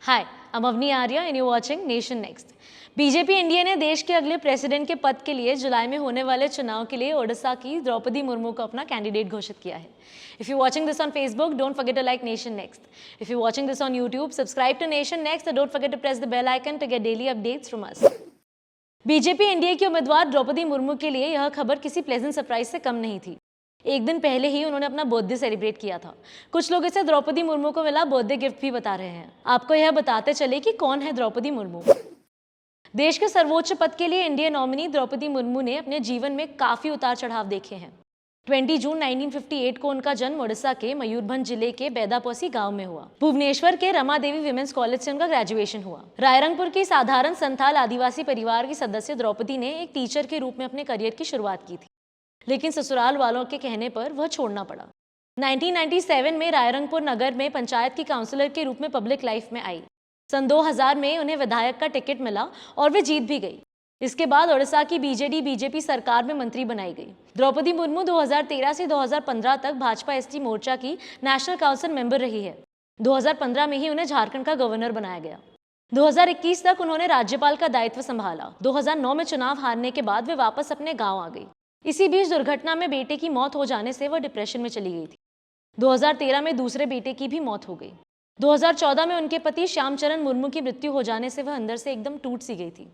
Hi, I'm Avni Arya and you're watching Nation Next. BJP NDA ने देश के अगले प्रेसिडेंट के पद के लिए जुलाई में होने वाले चुनाव के लिए ओडिशा की द्रौपदी मुर्मू को अपना कैंडिडेट घोषित किया है. If you're watching this on Facebook, don't forget to like Nation Next. If you're watching this on YouTube, subscribe to Nation Next and don't forget to press the bell icon to get daily updates from us. BJP NDA की उम्मीदवार द्रौपदी मुर्मू के लिए यह खबर किसी pleasant surprise से कम नहीं थी. एक दिन पहले ही उन्होंने अपना बर्थडे सेलिब्रेट किया था. कुछ लोग इसे द्रौपदी मुर्मू को मिला बर्थडे गिफ्ट भी बता रहे हैं. आपको यह बताते चले कि कौन है द्रौपदी मुर्मू. देश के सर्वोच्च पद के लिए एनडीए नॉमिनी द्रौपदी मुर्मू ने अपने जीवन में काफी उतार चढ़ाव देखे हैं. 20 जून 1958 को उनका जन्म ओडिशा के मयूरभंज जिले के बेदापोसी गांव में हुआ. भुवनेश्वर के रमा देवी विमेंस कॉलेज से उनका ग्रेजुएशन हुआ. रायरंगपुर की साधारण संथाल आदिवासी परिवार की सदस्य द्रौपदी ने एक टीचर के रूप में अपने करियर की शुरुआत की थी, लेकिन ससुराल वालों के कहने पर वह छोड़ना पड़ा. 1997 में रायरंगपुर नगर में पंचायत की काउंसलर के रूप में पब्लिक लाइफ में आई. सन 2000 में उन्हें विधायक का टिकट मिला और वे जीत भी गई. इसके बाद ओडिशा की बीजेपी सरकार में मंत्री बनाई गई. द्रौपदी मुर्मू 2013 से 2015 तक भाजपा एसटी मोर्चा की नेशनल काउंसिल मेंबर रही है. 2015 में ही उन्हें झारखंड का गवर्नर बनाया गया. 2021 तक उन्होंने राज्यपाल का दायित्व संभाला. 2009 में चुनाव हारने के बाद वे वापस अपने गाँव आ गई. इसी बीच दुर्घटना में बेटे की मौत हो जाने से वह डिप्रेशन में चली गई थी. 2013 में दूसरे बेटे की भी मौत हो गई. 2014 में उनके पति श्यामचरण मुर्मू की मृत्यु हो जाने से वह अंदर से एकदम टूट सी गई थी.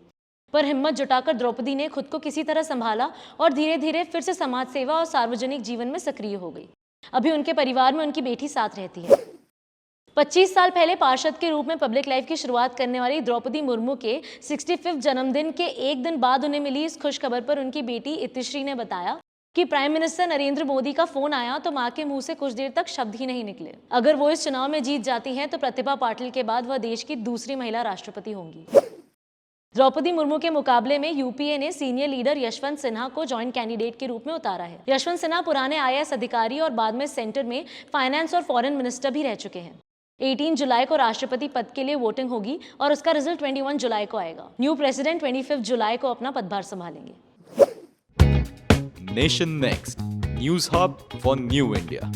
पर हिम्मत जुटाकर द्रौपदी ने खुद को किसी तरह संभाला और धीरे धीरे फिर से समाज सेवा और सार्वजनिक जीवन में सक्रिय हो गई. अभी उनके परिवार में उनकी बेटी साथ रहती है. 25 साल पहले पार्षद के रूप में पब्लिक लाइफ की शुरुआत करने वाली द्रौपदी मुर्मू के 65वें जन्मदिन के एक दिन बाद उन्हें मिली इस खुशखबर पर उनकी बेटी इतिश्री ने बताया कि प्राइम मिनिस्टर नरेंद्र मोदी का फोन आया तो मां के मुंह से कुछ देर तक शब्द ही नहीं निकले. अगर वो इस चुनाव में जीत जाती हैं तो प्रतिभा पाटिल के बाद वह देश की दूसरी महिला राष्ट्रपति होंगी. द्रौपदी मुर्मू के मुकाबले में यूपीए ने सीनियर लीडर यशवंत सिन्हा को जॉइंट कैंडिडेट के रूप में उतारा है. यशवंत सिन्हा पुराने आईएएस अधिकारी और बाद में सेंटर में फाइनेंस और फॉरेन मिनिस्टर भी रह चुके हैं. 18 जुलाई को राष्ट्रपति पद के लिए वोटिंग होगी और उसका रिजल्ट 21 जुलाई को आएगा. न्यू प्रेसिडेंट 25 जुलाई को अपना पदभार संभालेंगे. Nation next news hub for new India.